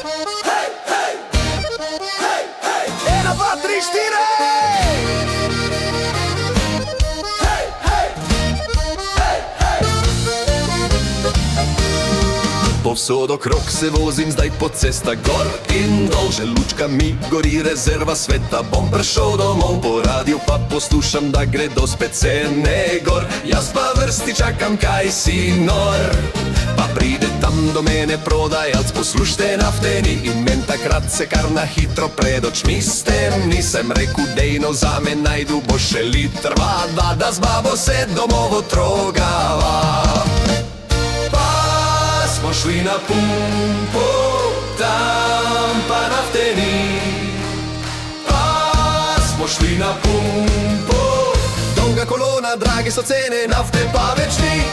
Hej, hej, hej, hej, 1, 2, 3, 4. Hej, hej, hej, hej. Povsod okrog se vozim zdaj po cestah gor in dol. Že lučka mi gori, rezerva sveta, bom prišel domov. Po radiju pa poslušam, da gredo spet cene gor. Jaz pa vrsti čakam, kaj si nor. Pa pride tam do mene prodajalc, poslušajte nafteni, in men takrat se kar na hitro pred očmi stem. Nisem rekel, dejno zame najdu bo še liter dva, da z babo se domov otrogava. Pa smo šli na pumpo, tam pa nafteni. Pa smo šli na pumpo, dolga kolona, drage so cene, nafte pa več ni.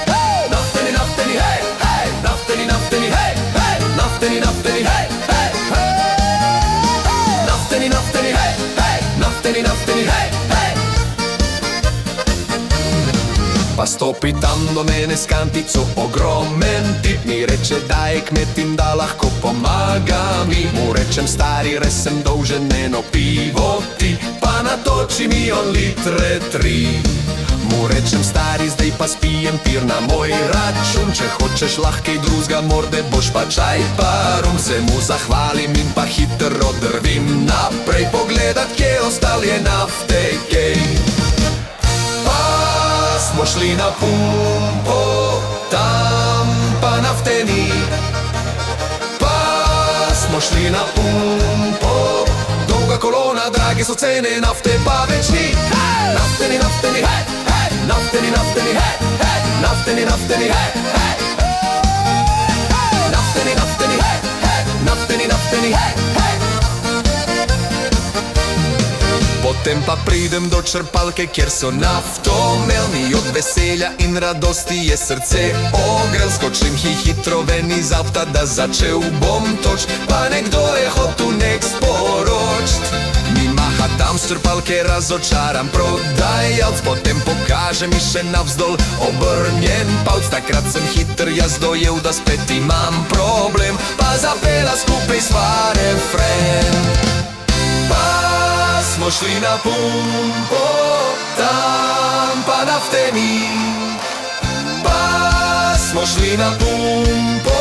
Nafteni, nafteni, hej, hej, nafteni, nafteni, hej, hej, nafteni, nafteni, hej, hej, hej. Nafteni, nafteni, hej, hej, nafteni, nafteni, hej, hej. Pa stopi tam do mene s kantico ogromen tip, mi reče, daj kmetim, da lahko pomaga mi. Mu rečem, stari, res sem dolžen eno pivo ti, pa natoči mi on litre 3. Mu rečem, stari, zdaj pa spijem pir na moj račun. Če hočeš lahkej drugega, morde boš pa čaj pa rum. Se mu zahvalim in pa hitro drvim naprej, pogledat, kje ostal je nafte kej. Pa smo šli na pumpo, tam pa nafteni. Pa smo šli na pumpo, dolga kolona, drage so cene, nafte pa več ni. Nafteni, nafteni, hej, hej, nafteni, nafteni, hej, hej, nafteni, nafteni, hej, hej. Nafteni, nafteni, hej, hej, nafteni, nafteni, hej, hej. Potem pa pridem do črpalke, kjer so naftomelni. Od veselja in radosti je srce ogrel. Skočim hitro ven iz avta, da začel bom toč. Pa nekdo je hotel nek sporočt. Mi maha tam s črpalke, razočaran prodajalc. Potem pokaže mi še navzdol obrnjen palc. Takrat sem hitr jaz dojel, da spet imam problem, pa zapela skupaj sva refren. Pa smo šli na pumpo, tam pa nafteni. Pa smo šli na pumpo,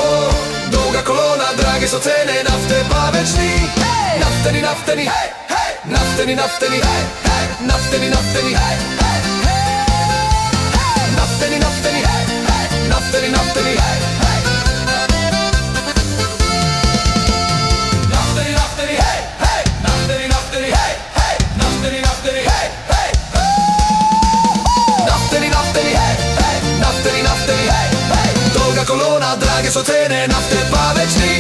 dolga kolona, drage so cene, nafte pa več ni. Nafteni, nafteni, hej, hej, nafteni, nafteni, hej, hej, nafteni, nafteni, hej, hej. Nafteni, nafteni, hej, hej, nafteni, nafteni, hej, hej. Nafteni, nafteni, hej, hej, nafteni, nafteni, hej, hej, nafteni, nafteni, hej, hej. Nafteni, nafteni, hej, hej, nafteni, nafteni, hej, hej. Dolga kolona, drage so cene, nafte pa več ni.